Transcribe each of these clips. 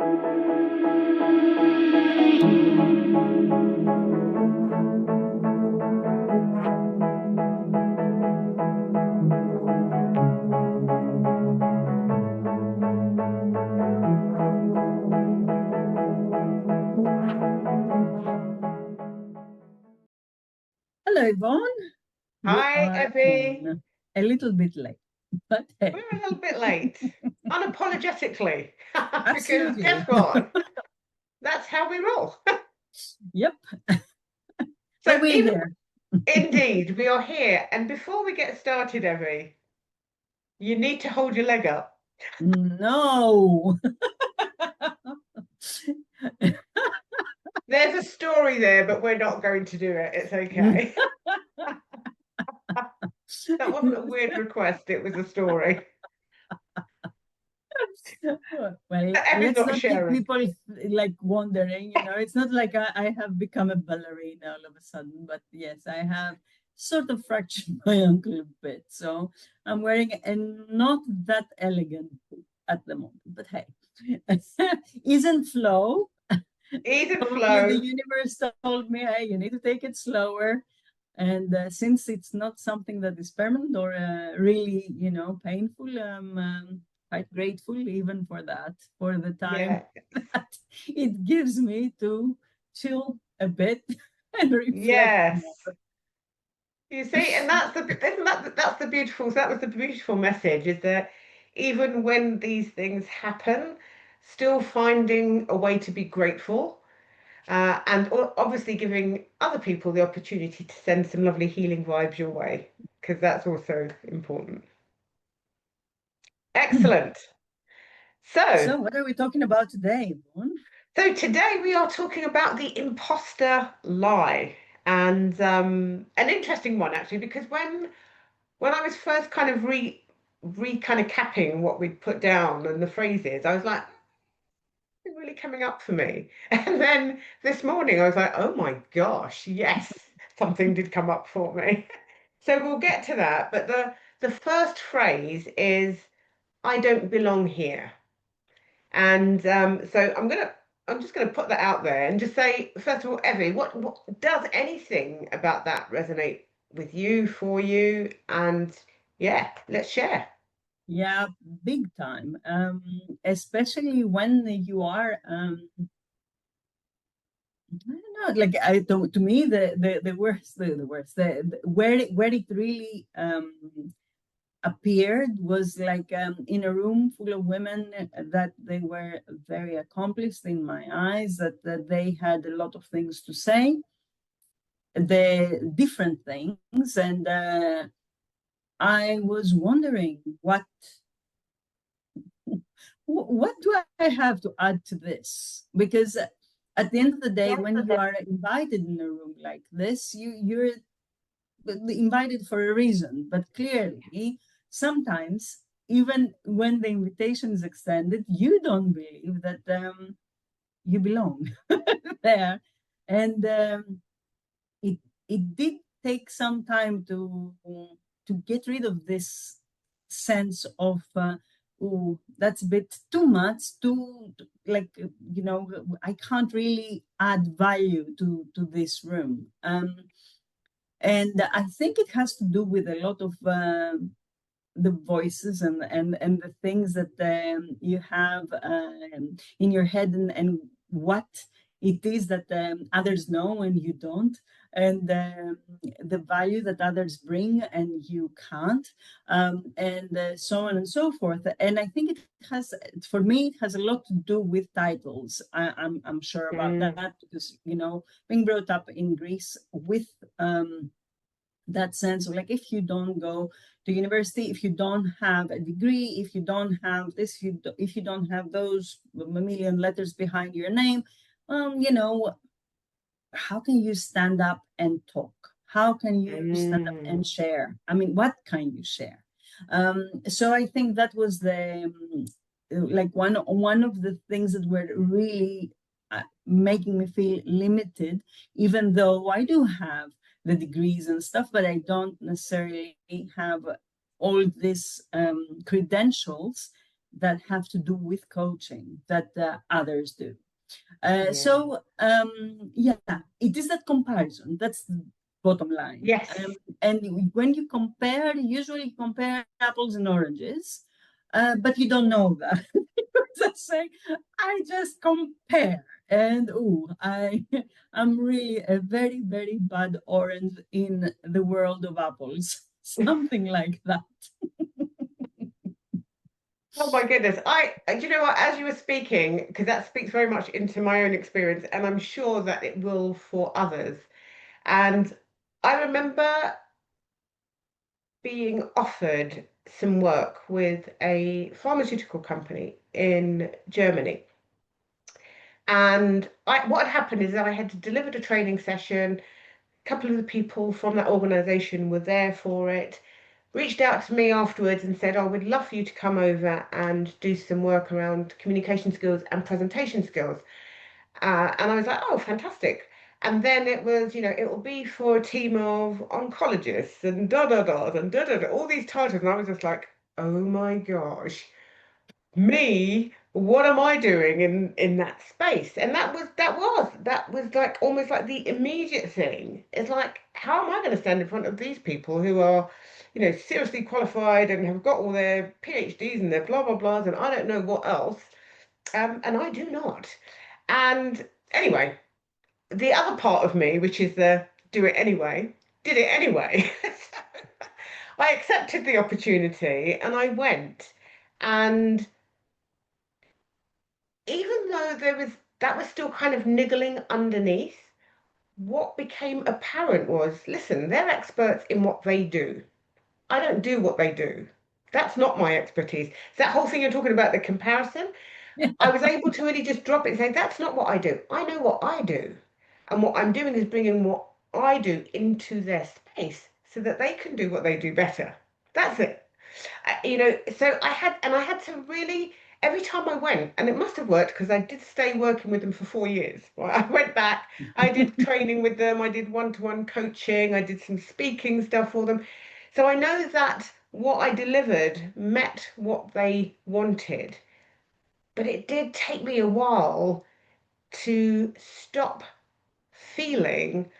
Hello, Yvonne. Hi, Evie. A little bit late, but hey. We're a little bit late, unapologetically. Because Absolutely. guess what? That's how we roll. Yep. So we're even, here. indeed, we are here. And before we get started, Evie, you need to hold your leg up. No. There's a story there, but we're not going to do it. It's okay. That wasn't a weird request. It was a story. Well, Evie's let's not not keep sharing. people like wondering, it's not like I have become a ballerina all of a sudden, but yes, I have sort of fractured my ankle a bit. So I'm wearing a not that elegant boot at the moment, but hey, isn't flow. Even Told flow. The universe told me, hey, you need to take it slower. And since it's not something that is permanent or really, painful, I'm quite grateful even for that, for the time that it gives me to chill a bit and reflect. Yes. More. You see, and that's the beautiful. So that was the beautiful message: is that even when these things happen, still finding a way to be grateful, and obviously giving other people the opportunity to send some lovely healing vibes your way, because that's also important. Excellent. So what are we talking about today, Yvonne? So today we are talking about the imposter lie, and an interesting one actually, because when I was first kind of kind of capping what we'd put down and the phrases, I was like, it's really coming up for me. And then this morning I was like, oh my gosh, yes, something did come up for me. So we'll get to that. But the first phrase is, I don't belong here. And so I'm just gonna put that out there and just say, first of all, Evie, what does anything about that resonate with you, for you? And yeah, let's share. Yeah, big time. Especially when you are I don't know, like to me the worst where it really appeared was like in a room full of women that they were very accomplished in my eyes, that they had a lot of things to say, the different things, and I was wondering what do I have to add to this? Because at the end of the day, when you are invited in a room like this, you're invited for a reason. But clearly, sometimes, even when the invitation is extended, you don't believe that you belong there. And it did take some time to get rid of this sense of oh, that's a bit too much, too like I can't really add value to this room. And I think it has to do with a lot of the voices and the things that you have in your head, and what it is that others know and you don't, and the value that others bring and you can't, and so on and so forth. And I think it has, for me, it has a lot to do with titles. I'm sure about that, because being brought up in Greece with that sense of like, if you don't go to university, if you don't have a degree, if you don't have this, if you don't have those a million letters behind your name, how can you stand up and talk? How can you stand up and share? I mean, what can you share? So I think that was the like one of the things that were really making me feel limited, even though I do have the degrees and stuff, but I don't necessarily have all these credentials that have to do with coaching that others do. Yeah. So yeah, it is that comparison. That's the bottom line. Yes. And when you compare, usually compare apples and oranges, but you don't know that. Just say, I just compare, and I'm really a very, very bad orange in the world of apples, something like that. Oh my goodness. Do you know what, as you were speaking, because that speaks very much into my own experience, and I'm sure that it will for others. And I remember being offered some work with a pharmaceutical company in Germany. And what had happened is that I had delivered a training session. A couple of the people from that organization were there for it, reached out to me afterwards and said, "Oh, we'd love for you to come over and do some work around communication skills and presentation skills." And I was like, "Oh, fantastic." And then it was, it will be for a team of oncologists and da da da and da da da, all these titles. And I was just like, oh my gosh, me, what am I doing in that space? And that was like almost like the immediate thing. It's like, how am I going to stand in front of these people who are, seriously qualified and have got all their PhDs and their blah blah blahs and I don't know what else, and I do not. And anyway, the other part of me, which is the do it anyway, did it anyway. I accepted the opportunity and I went. And even though that was still kind of niggling underneath, what became apparent was, listen, they're experts in what they do. I don't do what they do. That's not my expertise. That whole thing you're talking about, the comparison, I was able to really just drop it and say, that's not what I do. I know what I do. And what I'm doing is bringing what I do into their space so that they can do what they do better. That's it. So I had to really, every time I went, and it must have worked because I did stay working with them for 4 years. Right? I went back, I did training with them, I did one-to-one coaching, I did some speaking stuff for them. So I know that what I delivered met what they wanted. But it did take me a while to stop feeling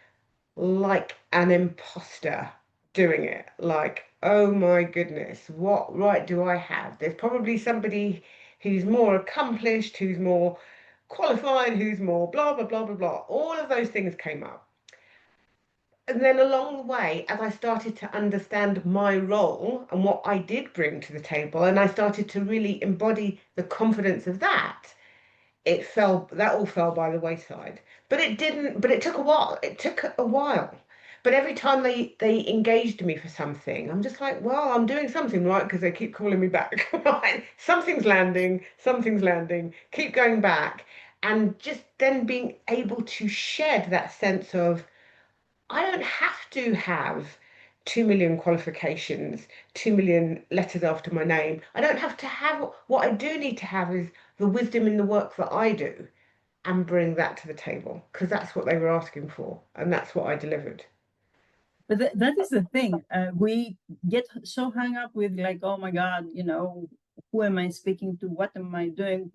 like an imposter doing it. Like, oh my goodness, what right do I have? There's probably somebody who's more accomplished, who's more qualified, who's more blah, blah, blah, blah, blah. All of those things came up. And then along the way, as I started to understand my role and what I did bring to the table, and I started to really embody the confidence of that, that all fell by the wayside. But it took a while. It took a while. But every time they engaged me for something, I'm just like, well, I'm doing something right because they keep calling me back. Right? Something's landing, keep going back. And just then being able to shed that sense of, I don't have to have 2 million qualifications, 2 million letters after my name. I don't have to have, what I do need to have is the wisdom in the work that I do and bring that to the table because that's what they were asking for and that's what I delivered. But that is the thing. We get so hung up with like, oh my God, who am I speaking to? What am I doing?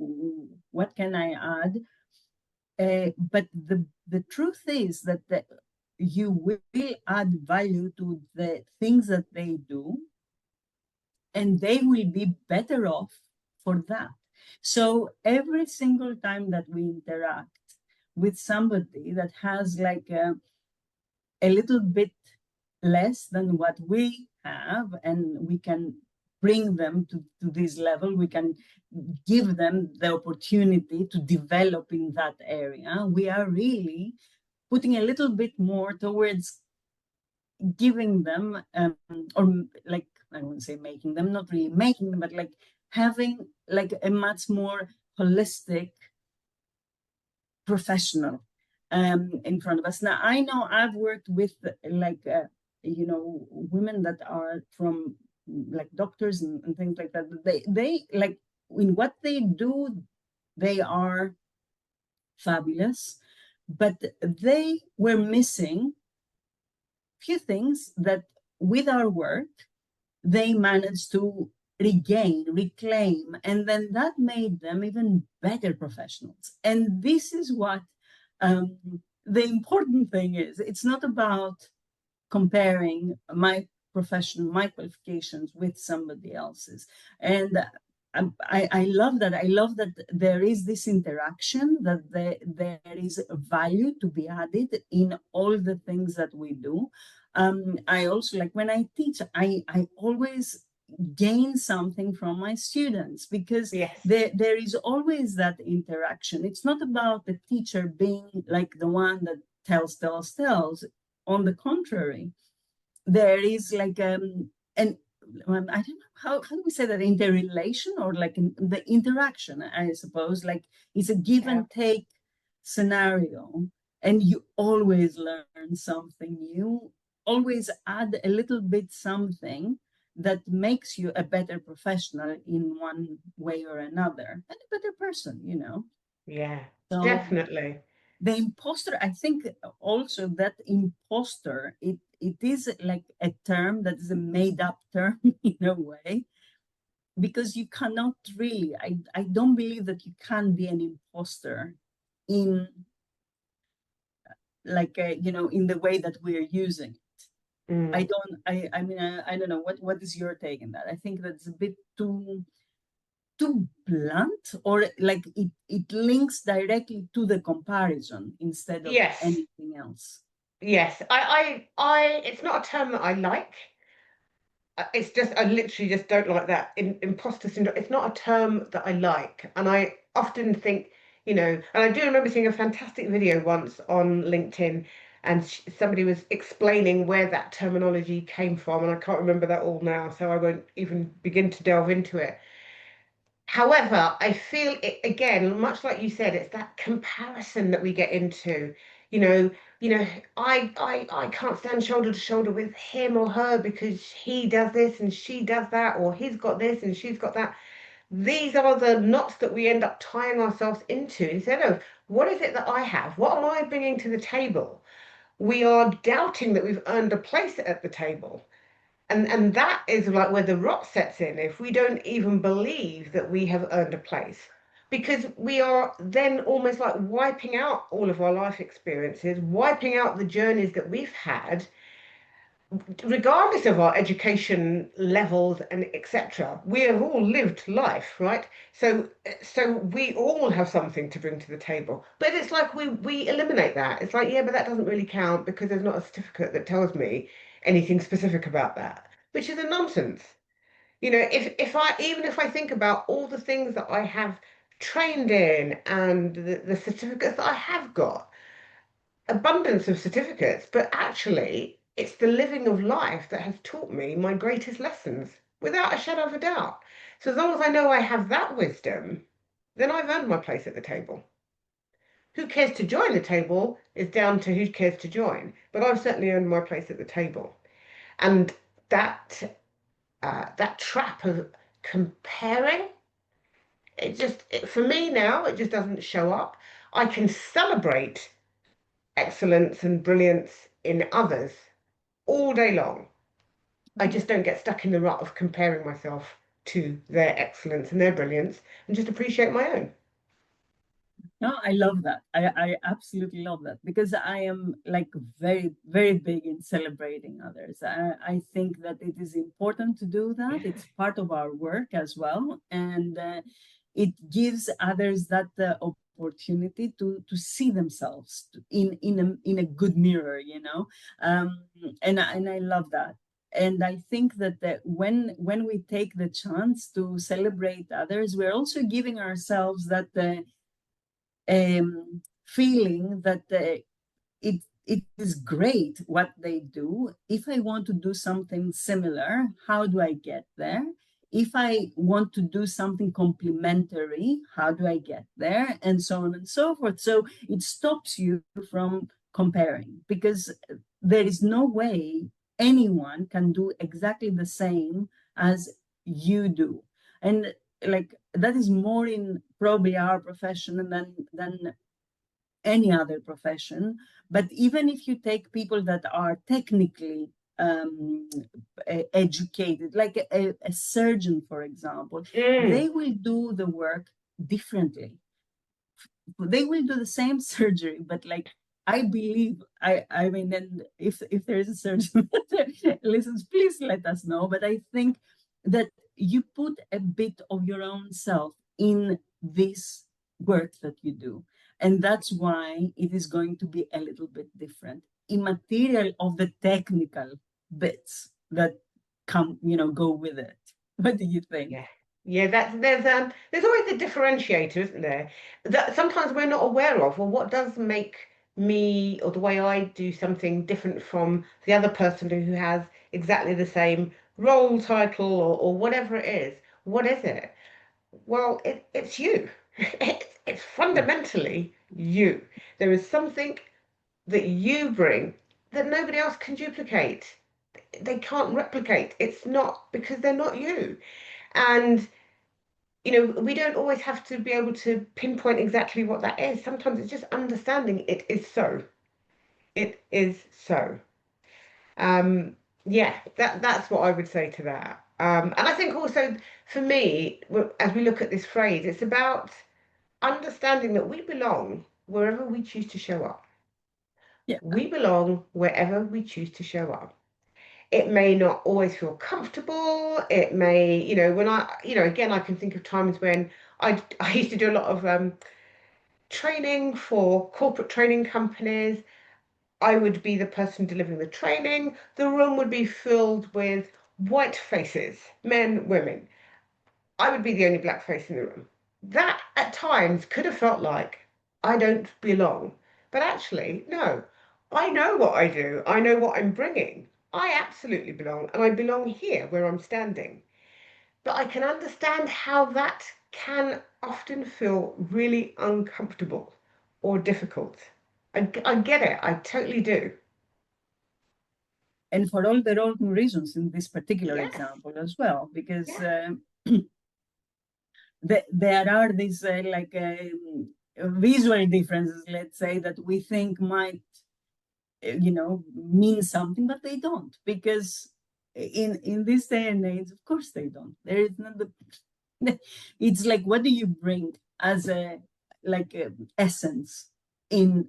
What can I add? But the truth is that you will add value to the things that they do, and they will be better off for that. So every single time that we interact with somebody that has like a little bit less than what we have, and we can bring them to this level, we can give them the opportunity to develop in that area, we are really putting a little bit more towards giving them, or like, I wouldn't say making them, not really making them, but like having like a much more holistic professional in front of us. Now, I know I've worked with like, women that are from like doctors and things like that. They like in what they do, they are fabulous, but they were missing few things that with our work, they managed to regain, reclaim, and then that made them even better professionals. And this is what the important thing is. It's not about comparing my profession, my qualifications with somebody else's. And I love that. I love that there is this interaction, that there is value to be added in all the things that we do. I also, like when I teach, I always gain something from my students, because Yes. there is always that interaction. It's not about the teacher being like the one that tells. On the contrary, there is like an I don't know how do we say that, interrelation, or like the interaction, I suppose, like it's a give Yeah. and take scenario, and you always learn something new, always add a little bit something that makes you a better professional in one way or another, and a better person, you know. Yeah, So definitely. the imposter, I think also that imposter, it is like a term that is a made up term in a way, because you cannot really, I don't believe that you can be an imposter in like you know, in the way that we're using it. I Mm. don't, I mean, I don't know, what is your take on that? I think that's a bit too blunt, or like it links directly to the comparison instead of Yes, anything else. yes. It's not a term that I like. It's just, I literally just don't like that. Imposter syndrome, it's not a term that I like. And I often think, and I do remember seeing a fantastic video once on LinkedIn, and somebody was explaining where that terminology came from. And I can't remember that all now, so I won't even begin to delve into it. However, I feel it again, much like you said, it's that comparison that we get into. You know, I can't stand shoulder to shoulder with him or her because he does this and she does that, or he's got this and she's got that. These are the knots that we end up tying ourselves into instead of what is it that I have? What am I bringing to the table? We are doubting that we've earned a place at the table. And that is like where the rot sets in if we don't even believe that we have earned a place. Because we are then almost like wiping out all of our life experiences, wiping out the journeys that we've had, regardless of our education levels and etc. We have all lived life, right? So we all have something to bring to the table. But it's like we eliminate that. It's like, yeah, but that doesn't really count because there's not a certificate that tells me anything specific about that, which is a nonsense. If I even if I think about all the things that I have trained in and the certificates that I have got, abundance of certificates, but actually it's the living of life that has taught me my greatest lessons without a shadow of a doubt. So as long as I know I have that wisdom, then I've earned my place at the table. Who cares to join the table is down to who cares to join, but I've certainly earned my place at the table. And that trap of comparing, for me now, it just doesn't show up. I can celebrate excellence and brilliance in others all day long. I just don't get stuck in the rut of comparing myself to their excellence and their brilliance and just appreciate my own. No, I love that. I absolutely love that, because I am like very, very big in celebrating others. I think that it is important to do that. It's part of our work as well. And it gives others that opportunity to see themselves in a good mirror, you know. And I love that. And I think that when we take the chance to celebrate others, we're also giving ourselves that feeling that it is great what they do. If I want to do something similar, how do I get there? If I want to do something complementary, how do I get there? And so on and so forth. So it stops you from comparing, because there is no way anyone can do exactly the same as you do. And like that is more in probably our profession than any other profession. But even if you take people that are technically educated, like a surgeon, for example. They will do the work differently. They will do the same surgery, but like I believe, I mean, and if there is a surgeon that listens, please let us know. But I think that you put a bit of your own self in this work that you do, and that's why it is going to be a little bit different, immaterial of the technical bits that come, go with it. What do you think? Yeah. Yeah, there's always a differentiator, isn't there? That sometimes we're not aware of. Well, what does make me or the way I do something different from the other person who has exactly the same role title or whatever it is? What is it? Well, it's you. It's Yeah. fundamentally you. There is something that you bring that nobody else can duplicate. They can't replicate. It's not because they're not you. And we don't always have to be able to pinpoint exactly what that is. Sometimes it's just understanding it is so. It is so. Um, yeah, that's what I would say to that. And I think also for me, as we look at this phrase, it's about understanding that we belong wherever we choose to show up. Yeah. We belong wherever we choose to show up. It may not always feel comfortable. It may, when again, I can think of times when I used to do a lot of training for corporate training companies. I would be the person delivering the training. The room would be filled with white faces, men, women. I would be the only black face in the room. That at times could have felt like I don't belong. But actually, no. I know what I do. I know what I'm bringing. I absolutely belong, and I belong here where I'm standing. But I can understand how that can often feel really uncomfortable or difficult. I get it. I totally do. And for all the wrong reasons in this particular Yes. example as well, because Yeah. there are these visual differences, let's say, that we think might, mean something, but they don't, because in this day and age, of course they don't. There is not it's like, what do you bring as a essence in,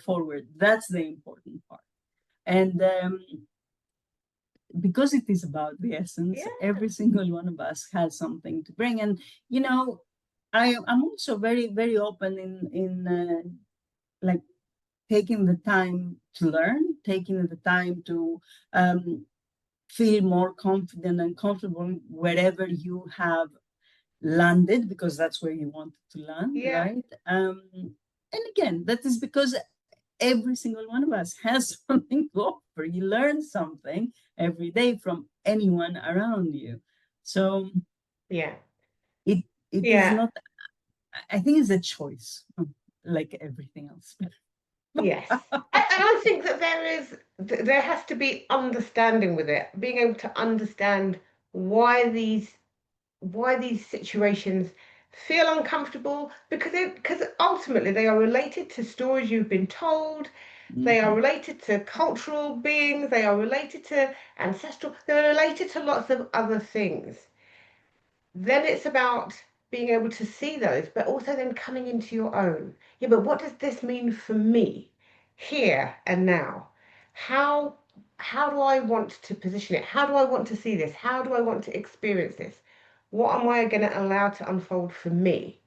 forward? That's the important part. And because it is about the essence, Yeah. every single one of us has something to bring. And I'm also very, very open in like taking the time to learn, taking the time to feel more confident and comfortable wherever you have landed, because that's where you wanted to land, Yeah. right? And again, that is because every single one of us has something to offer. You learn something every day from anyone around you. So Yeah. it is Yeah. not, I think it's a choice, like everything else. Yes. And I think that there has to be understanding with it, being able to understand why these situations feel uncomfortable because ultimately they are related to stories you've been told, they are Mhm. related to cultural beings, they are related to ancestral, they're related to lots of other things. Then it's about being able to see those, but also then coming into your own. Yeah, but what does this mean for me here and now? How how do I want to position it? How do I want to see this? How do I want to experience this? What am I going to allow to unfold for me?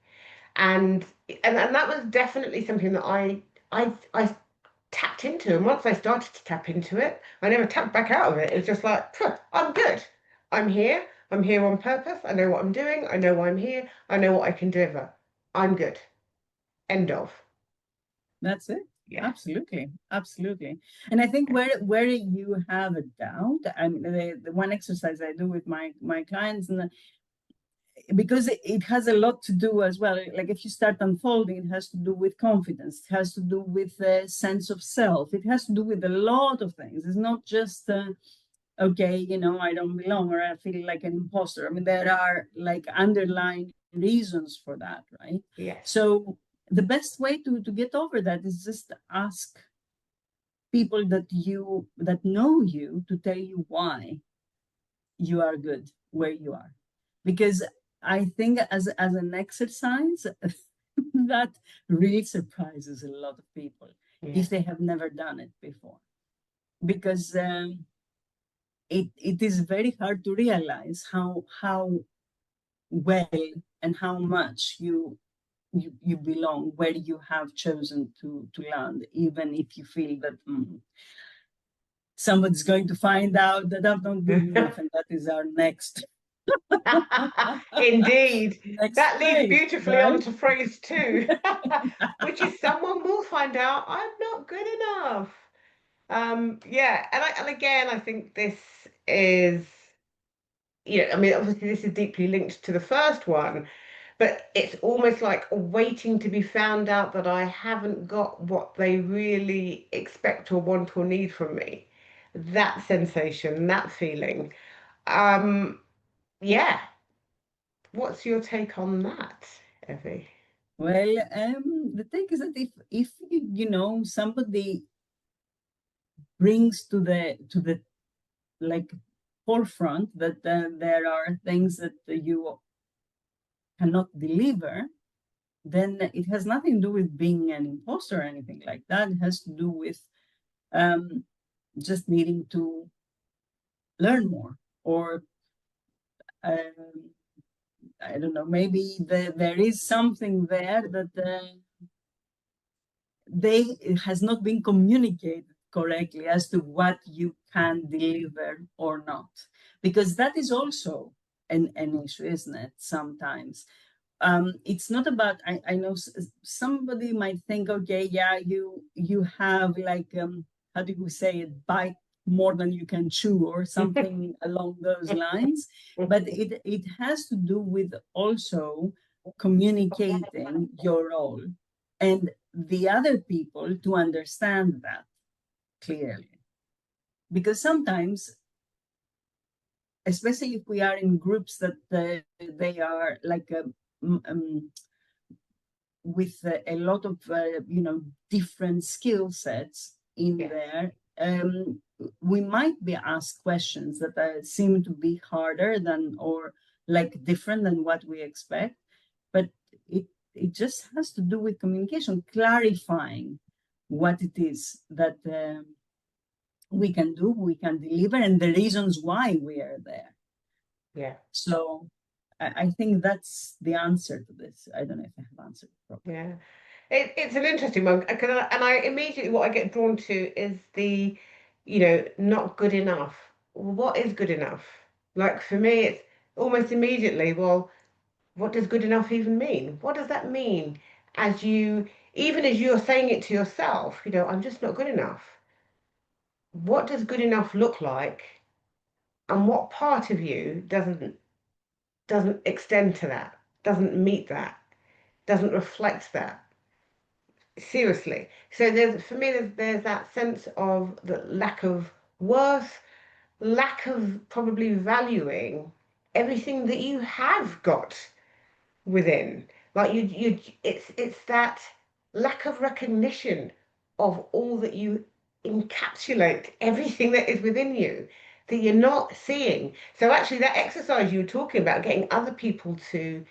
And and that was definitely something that I tapped into. And once I started to tap into it, I never tapped back out of it. It was just like, I'm good. I'm here. I'm here on purpose. I know what I'm doing. I know why I'm here. I know what I can deliver. I'm good. End of. That's it. Yeah. Absolutely, absolutely. And I think where you have a doubt, I mean, the one exercise I do with my clients, and because it has a lot to do as well. Like if you start unfolding, it has to do with confidence. It has to do with a sense of self. It has to do with a lot of things. It's not just okay, I don't belong or I feel like an imposter. I mean, there are like underlying reasons for that, right? Yes. So the best way to get over that is just ask people that know you to tell you why you are good where you are. Because I think as an exercise, that really surprises a lot of people if they have never done it before. Because it is very hard to realize how well and how much you belong where you have chosen to land, even if you feel that somebody's going to find out that I'm not good enough, and that is our next Indeed. next That leads phase, beautifully on right? to phrase two, which is someone will find out I'm not good enough. Yeah, and again, I think this is, I mean, obviously this is deeply linked to the first one, but it's almost like waiting to be found out that I haven't got what they really expect or want or need from me. That sensation, that feeling. Um, yeah. What's your take on that, Evie? Well, the thing is that if somebody brings to the like forefront that there are things that you cannot deliver, then it has nothing to do with being an imposter or anything like that. It has to do with um, just needing to learn more, or um, I don't know, maybe there is something there that it has not been communicated correctly as to what you can deliver or not, because that is also an issue, isn't it? Sometimes it's not about, I know somebody might think, okay, yeah, you have like how do you say it, bite more than you can chew or something along those lines, but it has to do with also communicating your role and the other people to understand that clearly. Because sometimes, especially if we are in groups that they are like with a lot of different skill sets in Yes. there, we might be asked questions that seem to be harder than, or like different than what we expect, but it just has to do with communication, clarifying what it is that we can do, we can deliver, and the reasons why we are there. Yeah. So I think that's the answer to this. I don't know if I have answered it properly. Yeah. It's an interesting one, and I immediately what I get drawn to is the, not good enough. Well, what is good enough? Like for me, it's almost immediately, well, what does good enough even mean? What does that mean? Even as you're saying it to yourself, I'm just not good enough. What does good enough look like? And what part of you doesn't extend to that, doesn't meet that, doesn't reflect that? Seriously. So for me, there's that sense of the lack of worth, lack of probably valuing everything that you have got within. Like it's that lack of recognition of all that you encapsulate, everything that is within you that you're not seeing. So actually, that exercise you were talking about, getting other people to,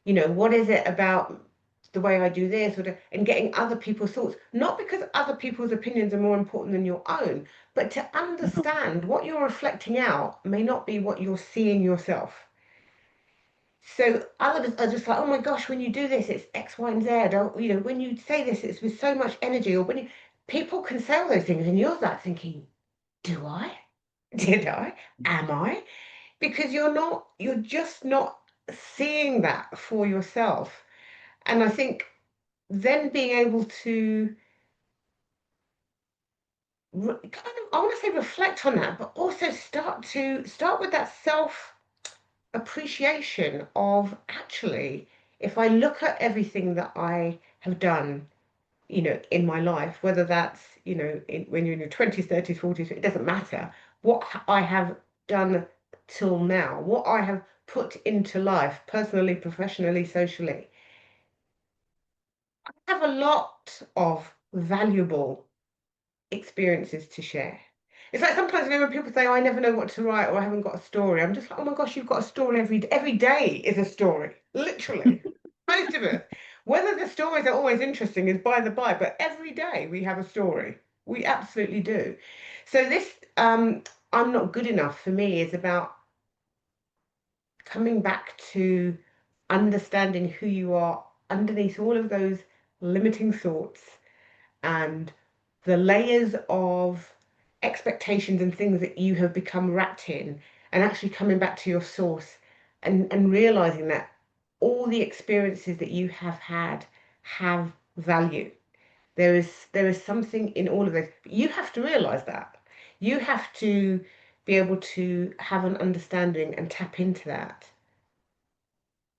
what is it about the way I do this, and getting other people's thoughts, not because other people's opinions are more important than your own, but to No, understand what you're reflecting out may not be what you're seeing yourself. So others are just like, oh my gosh, when you do this, it's X, Y, and Z. Or, when you say this, it's with so much energy. Or people can say all those things, and you're like thinking, do I? Did I? Am I? Because you're just not seeing that for yourself. And I think then being able to kind of, I want to say reflect on that, but also start with that self appreciation of actually, if I look at everything that I have done, in my life, whether that's, when you're in your 20s, 30s, 40s, it doesn't matter what I have done till now, what I have put into life, personally, professionally, socially. I have a lot of valuable experiences to share. It's like sometimes, you know, when people say, "Oh, I never know what to write," or "I haven't got a story," I'm just like, "Oh my gosh, you've got a story every day is a story." Literally. Most of us. Whether the stories are always interesting is by the by, but every day we have a story. We absolutely do. So this I'm not good enough for me is about coming back to understanding who you are underneath all of those limiting thoughts and the layers of expectations and things that you have become wrapped in, and actually coming back to your source and realizing that all the experiences that you have had have value. There is something in all of this. You have to realize that. You have to be able to have an understanding and tap into that,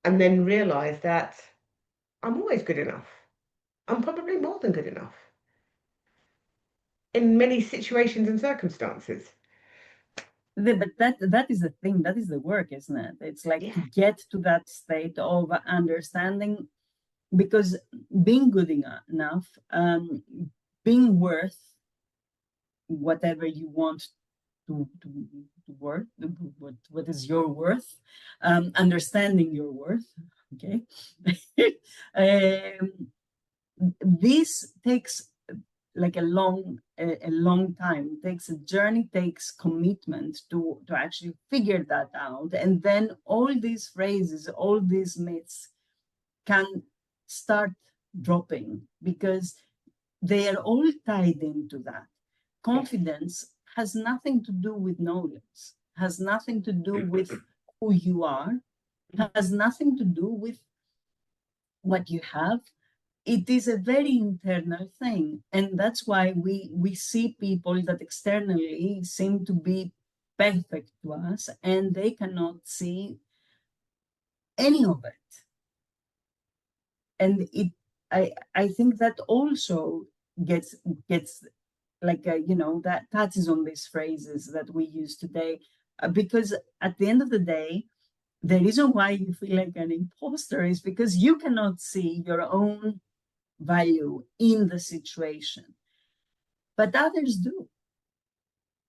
and then realize that I'm always good enough. I'm probably more than good enough in many situations and circumstances. But that is the thing, that is the work, isn't it? It's like to Yeah. get to that state of understanding, because being good enough, being worth whatever you want to worth, what is your worth, understanding your worth, okay. um, this takes like a long time. It takes a journey, takes commitment to actually figure that out, and then all these phrases, all these myths can start dropping, because they are all tied into that. Yes. Confidence has nothing to do with knowledge, has nothing to do with who you are, has nothing to do with what you have. It is a very internal thing, and that's why we see people that externally seem to be perfect to us, and they cannot see any of it. And I think that also gets like that touches on these phrases that we use today, because at the end of the day, the reason why you feel like an imposter is because you cannot see your own value in the situation, but others do.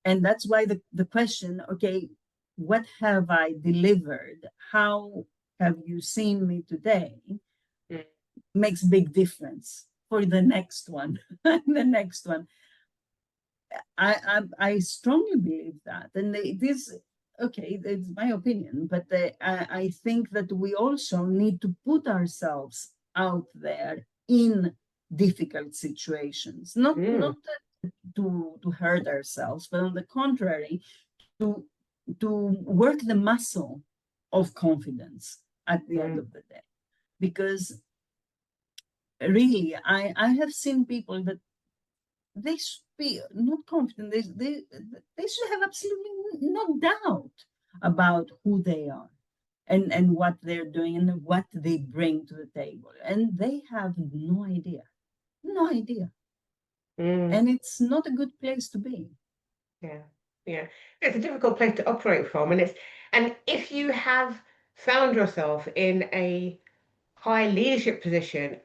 And that's why the question, okay, what have I delivered? How have you seen me today? Mm. Makes big difference for the next one. The next one. I strongly believe that. And it is, okay, it's my opinion, but I think that we also need to put ourselves out there in difficult situations, not Mm. to hurt ourselves, but on the contrary, to to work the muscle of confidence at the end Mm. of the day. Because really, I have seen people that they should be not confident. They should have absolutely no doubt about who they are, and what they're doing and what they bring to the table. And they have no idea. No idea. Mm. And it's not a good place to be. Yeah. Yeah. It's a difficult place to operate from, and if you have found yourself in a high leadership position,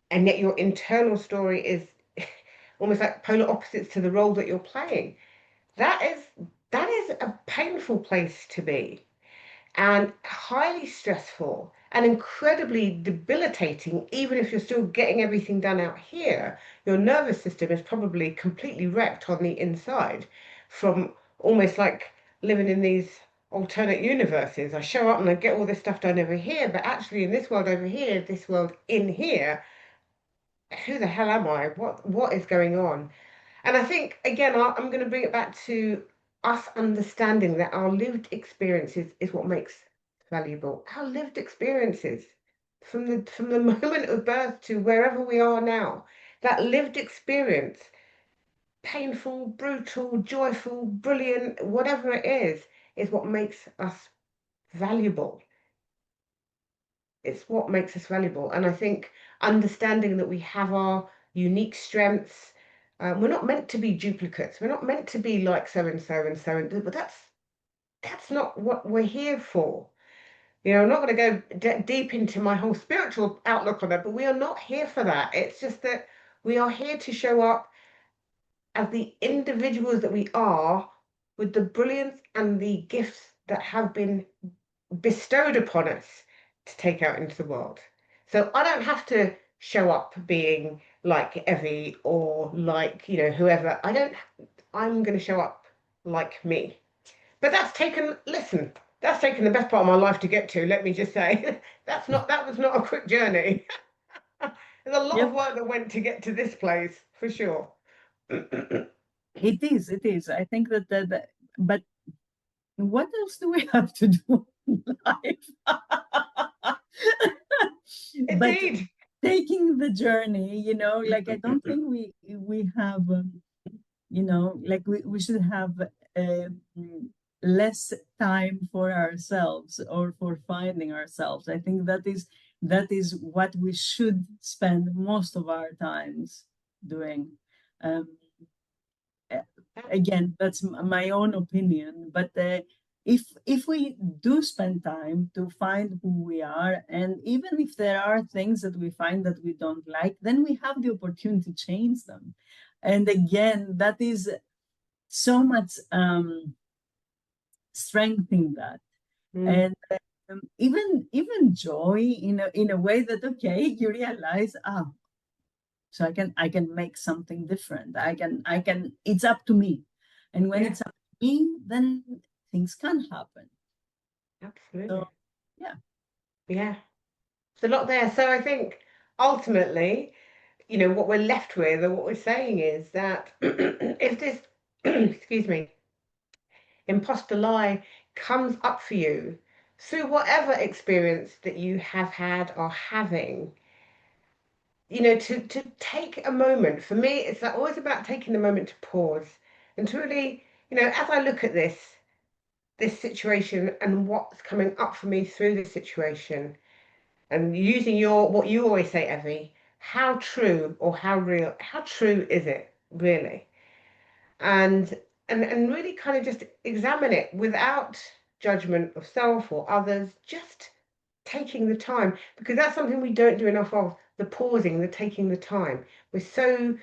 and yet your internal story is almost like polar opposites to the role that you're playing, that is that is a painful place to be, and highly stressful and incredibly debilitating. Even if you're still getting everything done out here, your nervous system is probably completely wrecked on the inside from almost like living in these alternate universes. I show up and I get all this stuff done over here, but actually in this world over here, this world in here, who the hell am I? What is going on? And I think again, I'm going to bring it back to us understanding that our lived experiences is what makes valuable. Our lived experiences from the moment of birth to wherever we are now, that lived experience, painful, brutal, joyful, brilliant, whatever it is what makes us valuable. It's what makes us valuable. And I think understanding that we have our unique strengths, we're not meant to be duplicates. We're not meant to be like so and so and so, but that's not what we're here for. You know, I'm not going to go deep into my whole spiritual outlook on that, but we are not here for that. It's just that we are here to show up as the individuals that we are, with the brilliance and the gifts that have been bestowed upon us to take out into the world. So I don't have to show up being like Evie or like, whoever. I'm going to show up like me. But listen, that's taken the best part of my life to get to, let me just say. That was not a quick journey. There's a lot of Yep, work that went to get to this place, for sure. it is. It is. I think but what else do we have to do in life? But Indeed. taking the journey, like I don't think we have, like we should have less time for ourselves or for finding ourselves. I think that is what we should spend most of our times doing. Um, Again, that's my own opinion, but if we do spend time to find who we are, and even if there are things that we find that we don't like, then we have the opportunity to change them. And again, that is so much strength in that. Mm, And even joy in a way that, okay, you realize, so I can make something different. I can it's up to me. And when yeah, it's up to me, then things can happen. So absolutely. yeah. Yeah, there's a lot there. So I think ultimately, what we're left with, or what we're saying is that if this, excuse me, imposter lie comes up for you through whatever experience that you have had or having, to take a moment. For me, it's always about taking the moment to pause and to really, as I look at this situation and what's coming up for me through this situation, and using what you always say, Evie, how true or how real, how true is it really? And and really kind of just examine it without judgment of self or others, just taking the time, because that's something we don't do enough of, the pausing, the taking the time. We're so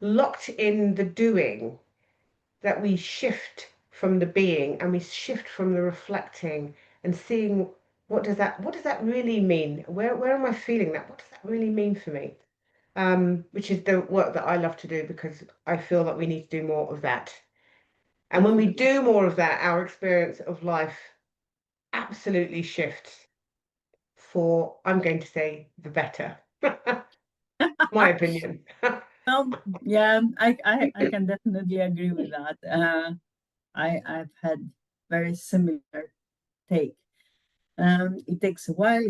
locked in the doing that we shift from the being, and we shift from the reflecting and seeing, what does that really mean? Where am I feeling that? What does that really mean for me? Which is the work that I love to do, because I feel that we need to do more of that. And when we Absolutely. do more of that, our experience of life absolutely shifts for, I'm going to say, the better. My opinion. Well, yeah, I can definitely agree with that. I've had very similar take. It takes a while.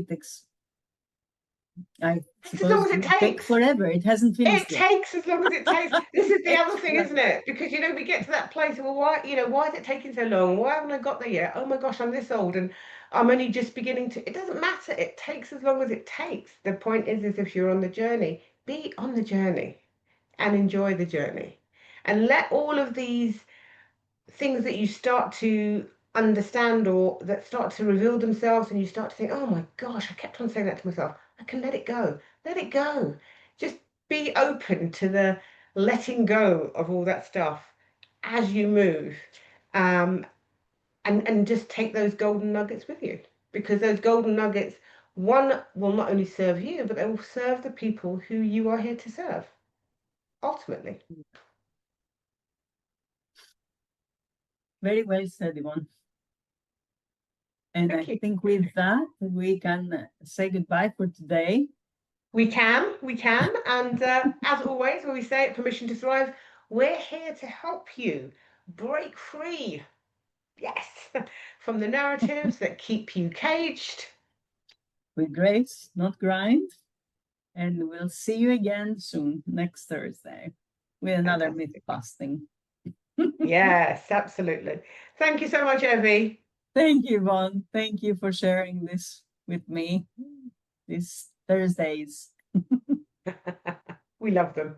I As long suppose as it it will take takes. forever. It hasn't It finished yet. takes as long as it takes. This is It the other takes thing, isn't forever. it? Because we get to that place. Well, why is it taking so long? Why haven't I got there yet? Oh my gosh, I'm this old and I'm only just beginning to. It doesn't matter. It takes as long as it takes. The point is if you're on the journey, be on the journey and enjoy the journey, and let all of these things that you start to understand or that start to reveal themselves, and you start to think, oh my gosh, I kept on saying that to myself. I can let it go. Let it go. Just be open to the letting go of all that stuff as you move. Um, and just take those golden nuggets with you, because those golden nuggets, one, will not only serve you, but they will serve the people who you are here to serve, ultimately. Very well said, Yvonne. And Thank I you. think with that, we can say goodbye for today. We can. And as always, when we say at Permission to Thrive, we're here to help you break free, yes, from the narratives that keep you caged. With grace, not grind. And we'll see you again soon, next Thursday, with another myth Fantastic. busting. Yes, absolutely. Thank you so much, Evie. Thank you, Yvonne. Thank you for sharing this with me these Thursdays. We love them.